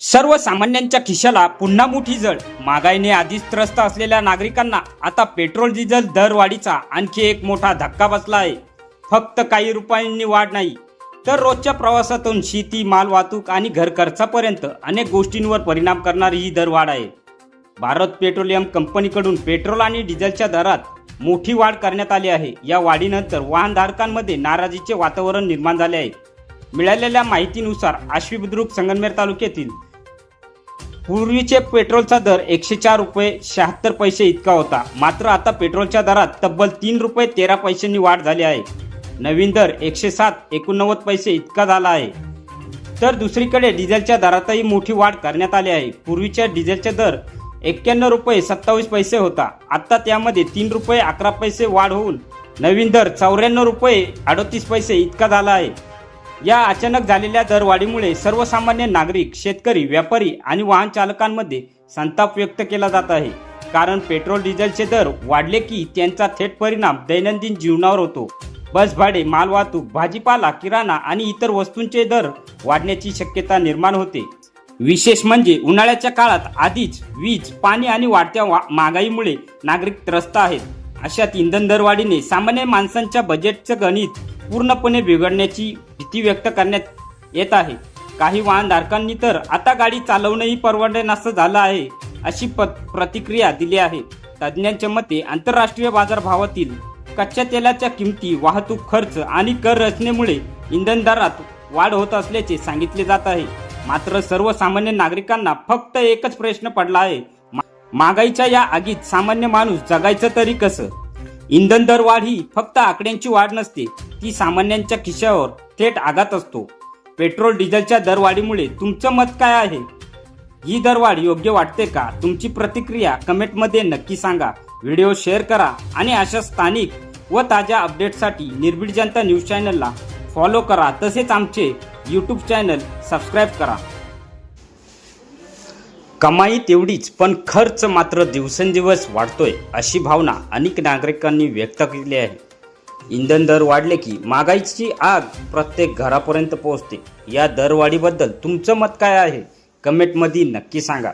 सर्वसामान्यांच्या खिशाला पुन्हा मोठी जळ. महागाईने आधीच त्रस्त असलेल्या नागरिकांना आता पेट्रोल डिझेल दरवाढीचा आणखी एक मोठा धक्का बसला आहे. फक्त काही रुपयांनी वाढ नाही, तर रोजच्या प्रवासातून शेती, माल वाहतूक आणि घर खर्चापर्यंत अनेक गोष्टींवर परिणाम करणारी ही दरवाढ आहे. भारत पेट्रोलियम कंपनीकडून पेट्रोल आणि डिझेलच्या दरात मोठी वाढ करण्यात आली आहे. या वाढीनंतर वाहनधारकांमध्ये नाराजीचे वातावरण निर्माण झाले आहे. मिळालेल्या माहितीनुसार आश्वी बुद्रुक संगमनेर तालुक्यातील पूर्वीचे पेट्रोलचा दर 104 रुपये 76 पैसे इतका होता. मात्र आता पेट्रोलच्या दरात तब्बल 3 रुपये 13 पैशांनी वाढ झाली आहे. नवीन दर 107.89 पैसे इतका झाला आहे. तर दुसरीकडे डिझेलच्या दरातही मोठी वाढ करण्यात आली आहे. पूर्वीच्या डिझेलचा दर 91 रुपये 27 पैसे होता. आता त्यामध्ये 3 रुपये 11 पैसे वाढ होऊन नवीन दर 94 रुपये 38 पैसे इतका झाला आहे. या अचानक झालेल्या दरवाढीमुळे सर्वसामान्य नागरिक, शेतकरी, व्यापारी आणि वाहन चालकांमध्ये संताप व्यक्त केला जात आहे. कारण पेट्रोल डिझेलचे दर वाढले की त्यांचा थेट परिणाम दैनंदिन जीवनावर होतो. बस भाडे, मालवाहतूक, भाजीपाला, किराणा आणि इतर वस्तूंचे दर वाढण्याची शक्यता निर्माण होते. विशेष म्हणजे उन्हाळ्याच्या काळात आधीच वीज, पाणी आणि वाढत्या महागाईमुळे नागरिक त्रस्त आहेत. अशात इंधन दरवाढीने सामान्य माणसांच्या बजेटचं गणित पूर्णपणे बिघडण्याची भीती व्यक्त करण्यात येत आहे. काही वाहनधारकांनी तर आता गाडी चालवणंही परवडण्यास झालं आहे, अशी प्रतिक्रिया दिली आहे. तज्ज्ञांच्या मते आंतरराष्ट्रीय बाजारभावातील कच्च्या तेलाच्या किमती, वाहतूक खर्च आणि कर रचनेमुळे इंधन दरात वाढ होत असल्याचे सांगितले जात आहे. मात्र सर्वसामान्य नागरिकांना फक्त एकच प्रश्न पडला आहे, महागाईच्या या आगीत सामान्य माणूस जगायचं तरी कसं? इंधन दरवाढ ही फक्त आकड्यांची वाढ नसते, ती सामान्यांच्या खिशावर थेट आघात असतो. पेट्रोल डिझेलच्या दरवाढीमुळे तुमचं मत काय आहे? ही दरवाढ योग्य वाटते का? तुमची प्रतिक्रिया कमेंटमध्ये नक्की सांगा. व्हिडिओ शेअर करा आणि अशा स्थानिक व ताज्या अपडेट्ससाठी निर्भीड जनता न्यूज चॅनलला फॉलो करा. तसेच आमचे यूट्यूब चॅनल सबस्क्राईब करा. कमाई तेवढीच, पण खर्च मात्र दिवसेंदिवस वाढतोय, अशी भावना अनेक नागरिकांनी व्यक्त केली आहे. इंधन दर वाढले की महागाईची आग प्रत्येक घरापर्यंत पोहोचते. या दरवाढीबद्दल तुमचं मत काय आहे? कमेंटमध्ये नक्की सांगा.